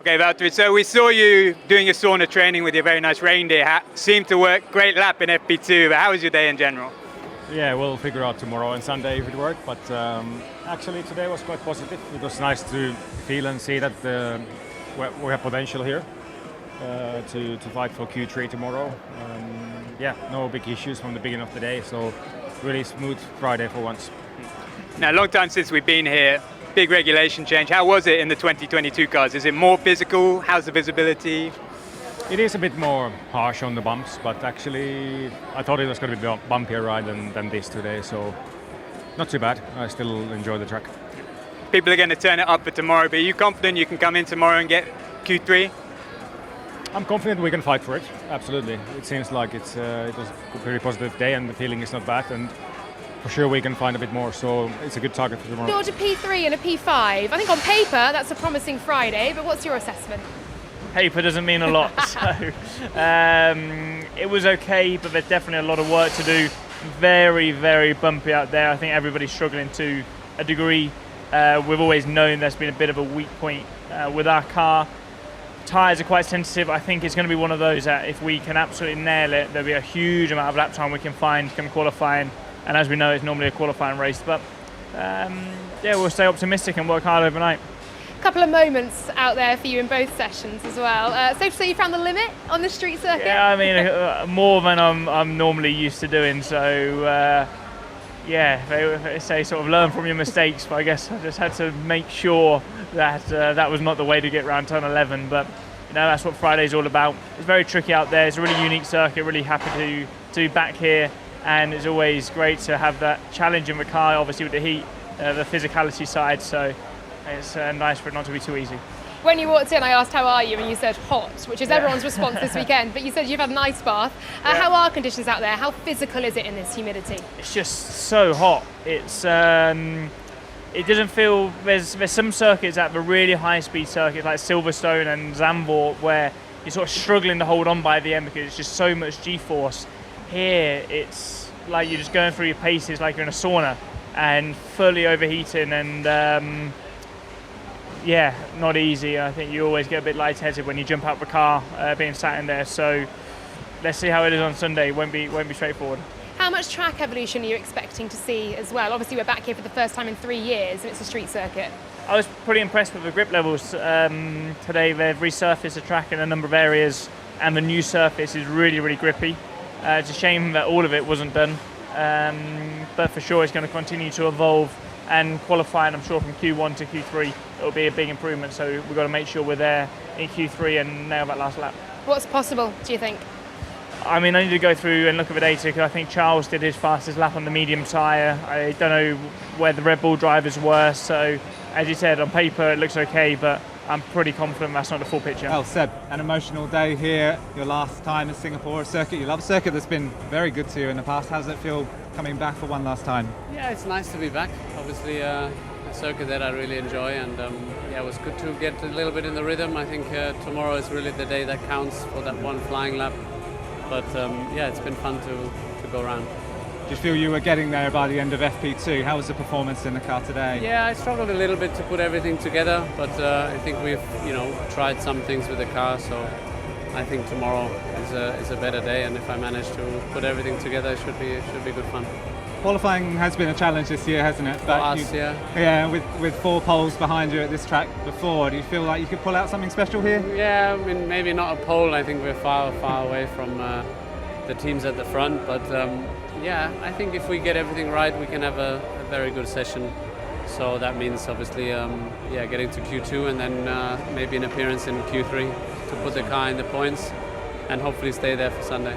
Okay, Valtteri, so we saw you doing your sauna training with your very nice reindeer. Seemed to work. Great lap in FP2, but how was your day in general? Yeah, we'll figure out tomorrow and Sunday if it worked, but actually today was quite positive. It was nice to feel and see that we have potential here to fight for Q3 tomorrow. No big issues from the beginning of the day, so really smooth Friday for once. Now, a long time since we've been here. Big regulation change. How was it in the 2022 cars? Is it more physical? How's the visibility? It is a bit more harsh on the bumps, but actually I thought it was going to be a bumpier ride than this today, so not too bad. I still enjoy the track. People are going to turn it up for tomorrow, but are you confident you can come in tomorrow and get Q3? I'm confident we can fight for it, absolutely. It seems like it was a very positive day and the feeling is not bad, and for sure we can find a bit more, so it's a good target for tomorrow. You ordered a P3 and a P5. I think on paper that's a promising Friday, but what's your assessment? Paper doesn't mean a lot, so it was okay, but there's definitely a lot of work to do. Very, very bumpy out there. I think everybody's struggling to a degree. We've always known there's been a bit of a weak point with our car. Tyres are quite sensitive. I think it's going to be one of those that if we can absolutely nail it, there'll be a huge amount of lap time we can find come qualifying. And as we know, it's normally a qualifying race. But we'll stay optimistic and work hard overnight. A couple of moments out there for you in both sessions as well. Safe to say you found the limit on the street circuit? Yeah, I mean, more than I'm normally used to doing. So, they say sort of learn from your mistakes. But I guess I just had to make sure that that was not the way to get around turn 11. But that's what Friday's all about. It's very tricky out there. It's a really unique circuit. Really happy to be back here. And it's always great to have that challenge in the car, obviously with the heat, the physicality side, so it's nice for it not to be too easy. When you walked in, I asked how are you, and you said hot, which is everyone's response this weekend, but you said you've had an ice bath. How are conditions out there? How physical is it in this humidity? It's just so hot. It's it doesn't feel, there's some circuits at the really high speed circuits like Silverstone and Zandvoort where you're sort of struggling to hold on by the end because it's just so much G-force. Here, it's like you're just going through your paces like you're in a sauna and fully overheating and not easy. I think you always get a bit lightheaded when you jump out the car being sat in there. So let's see how it is on Sunday. Won't be straightforward. How much track evolution are you expecting to see as well? Obviously, we're back here for the first time in 3 years and it's a street circuit. I was pretty impressed with the grip levels. Today they've resurfaced the track in a number of areas and the new surface is really, really grippy. It's a shame that all of it wasn't done, but for sure it's going to continue to evolve and qualify, and I'm sure from Q1 to Q3 it'll be a big improvement, so we've got to make sure we're there in Q3 and nail that last lap. What's possible, do you think? I mean, I need to go through and look at the data because I think Charles did his fastest lap on the medium tyre. I don't know where the Red Bull drivers were, so as you said, on paper it looks okay, but I'm pretty confident that's not the full picture. Well, Seb, an emotional day here, your last time in Singapore, a circuit you love, a circuit that's been very good to you in the past. How does it feel coming back for one last time? Yeah, it's nice to be back. Obviously, a circuit that I really enjoy, and it was good to get a little bit in the rhythm. I think tomorrow is really the day that counts for that one flying lap. But it's been fun to go around. Do you feel you were getting there by the end of FP2? How was the performance in the car today? Yeah, I struggled a little bit to put everything together, but I think we've tried some things with the car, so I think tomorrow is a better day, and if I manage to put everything together, it should be good fun. Qualifying has been a challenge this year, hasn't it? For us, yeah. Yeah, with 4 poles behind you at this track before, do you feel like you could pull out something special here? Yeah, I mean, maybe not a pole. I think we're far away from the teams at the front, but I think if we get everything right, we can have a very good session. So that means obviously, getting to Q2 and then maybe an appearance in Q3 to put the car in the points and hopefully stay there for Sunday.